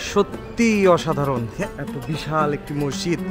সত্যি অসাধারণ। এত বিশাল একটি মসজিদ।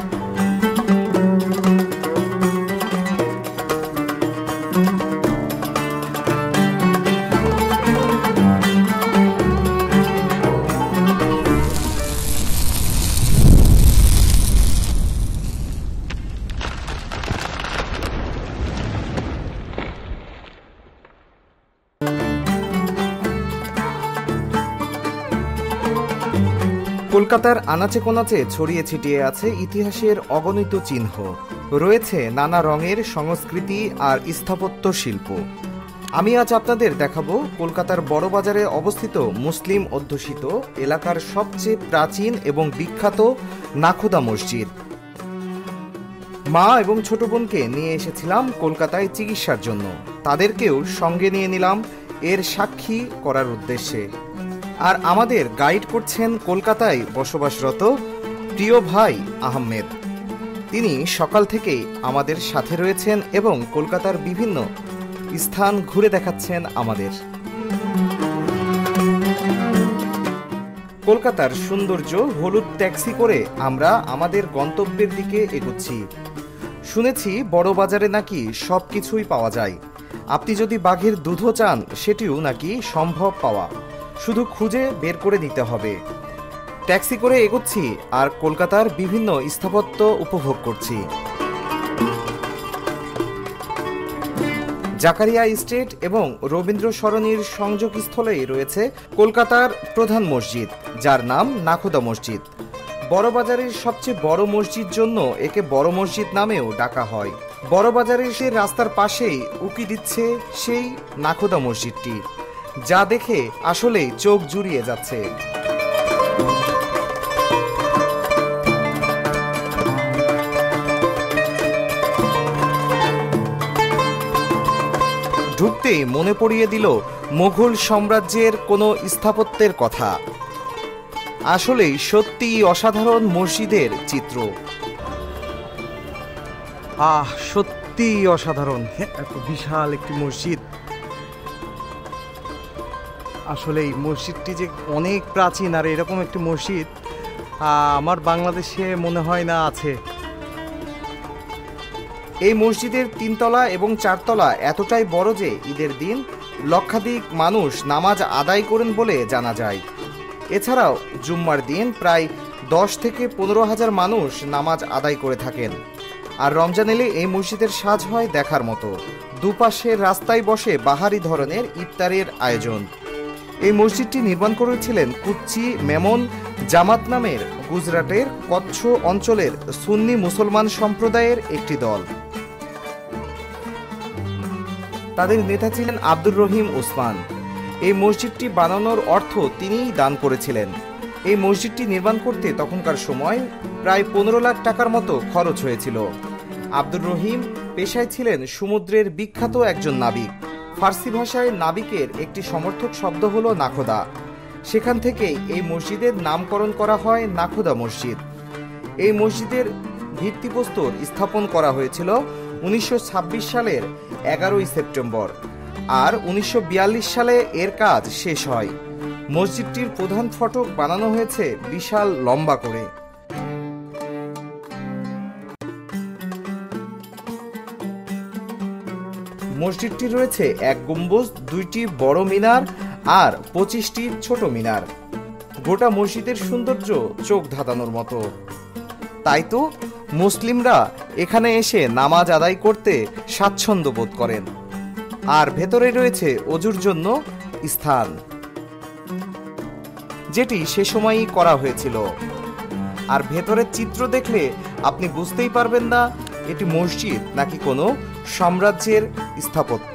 কলকাতার আনাচে কোনাচে ছড়িয়ে ছিটিয়ে আছে ইতিহাসের অগণিত চিহ্ন, রয়েছে নানা রঙের সংস্কৃতি আর স্থাপত্য শিল্প। আমি আজ আপনাদের দেখাবো কলকাতার বড়বাজারে অবস্থিত মুসলিম অধ্যুষিত এলাকার সবচেয়ে প্রাচীন এবং বিখ্যাত নাখোদা মসজিদ। মা এবং ছোট বোনকে নিয়ে এসেছিলাম কলকাতায় চিকিৎসার জন্য, তাদেরকেও সঙ্গে নিয়ে নিলাম এর সাক্ষী করার উদ্দেশ্যে। আর আমাদের গাইড করছেন কলকাতায় বসবাসরত প্রিয় ভাই আহমেদ। তিনি সকাল থেকেই আমাদের সাথে রয়েছেন এবং কলকাতার বিভিন্ন স্থান ঘুরে দেখাচ্ছেন আমাদের। কলকাতার সৌন্দর্য হলুদ ট্যাক্সি করে আমরা আমাদের গন্তব্যের দিকে এগোচ্ছি। শুনেছি বড়বাজারে নাকি সব কিছুই পাওয়া যায়। আপনি যদি বাঘের দুধও চান সেটিও নাকি সম্ভব পাওয়া, শুধু খুঁজে বের করে নিতে হবে। ট্যাক্সি করে এগোচ্ছি আর কলকাতার বিভিন্ন স্থাপত্য উপভোগ করছি। জাকারিয়া স্ট্রিট এবং রবীন্দ্র সরণির সংযোগস্থলেই রয়েছে কলকাতার প্রধান মসজিদ, যার নাম নাখোদা মসজিদ। বড়বাজারের সবচেয়ে বড় মসজিদ জন্য একে বড় মসজিদ নামেও ডাকা হয়। বড়বাজারের সে রাস্তার পাশেই উকি দিচ্ছে সেই নাখোদা মসজিদটি, যা দেখে আসলেই চোখ জুড়িয়ে যাচ্ছে। ঢুকতেই মনে পড়িয়ে দিল মোগল সাম্রাজ্যের কোনো স্থাপত্যের কথা। আসলেই সত্যি অসাধারণ মসজিদের চিত্র। সত্যি অসাধারণ। এত বিশাল একটি মসজিদ। আসলে এই মসজিদটি যে অনেক প্রাচীন, আর এরকম একটি মসজিদ আমার বাংলাদেশে মনে হয় না আছে। এই মসজিদের 3 তলা এবং 4 তলা এতটাই বড় যে ঈদের দিন লক্ষাধিক মানুষ নামাজ আদায় করেন বলে জানা যায়। এছাড়াও জুম্মার দিন প্রায় 10 থেকে 15,000 মানুষ নামাজ আদায় করে থাকেন। আর রমজান এলে এই মসজিদের সাজ হয় দেখার মতো। দুপাশের রাস্তায় বসে বাহারি ধরনের ইফতারের আয়োজন। এই মসজিদটি নির্মাণ করেছিলেন কুচ্চি মেমন জামাত নামের গুজরাটের কচ্ছ অঞ্চলের সুন্নি মুসলমান সম্প্রদায়ের একটি দল। তাদের নেতা ছিলেন আব্দুর রহিম ওসমান। এই মসজিদটি বানানোর অর্থ তিনিই দান করেছিলেন। এই মসজিদটি নির্মাণ করতে তখনকার সময় প্রায় 15 লাখ টাকার মতো খরচ হয়েছিল। আব্দুর রহিম পেশায় ছিলেন সমুদ্রের বিখ্যাত একজন নাবিক। ফার্সি ভাষায় নাবিকের একটি সমর্থক শব্দ হলো নাখোদা। সেখান থেকেই এই মসজিদের নামকরণ করা হয় নাখোদা মসজিদ। এই মসজিদের ভিত্তিপ্রস্তর স্থাপন করা হয়েছিল 1926 সালের 11ই সেপ্টেম্বর, আর 1942 সালে এর কাজ শেষ হয়। মসজিদটির প্রধান ফটক বানানো হয়েছে বিশাল লম্বা করে। মসজিদটি রয়েছে 1 গম্বুজ, 2টি বড় মিনার আর 25টি ছোট মিনার। গোটা মসজিদের সৌন্দর্য চোখ ধাঁধানোর মতো। তাই তো মুসলিমরা এখানে এসে নামাজ আদায় করতে স্বাচ্ছন্দ্য বোধ করেন। আর ভেতরে রয়েছে অজুর জন্য স্থান, যেটি সে সময়ই করা হয়েছিল। আর ভেতরের চিত্র দেখলে আপনি বুঝতেই পারবেন না এটি মসজিদ নাকি কোনো সাম্রাজ্যের স্থাপত্য।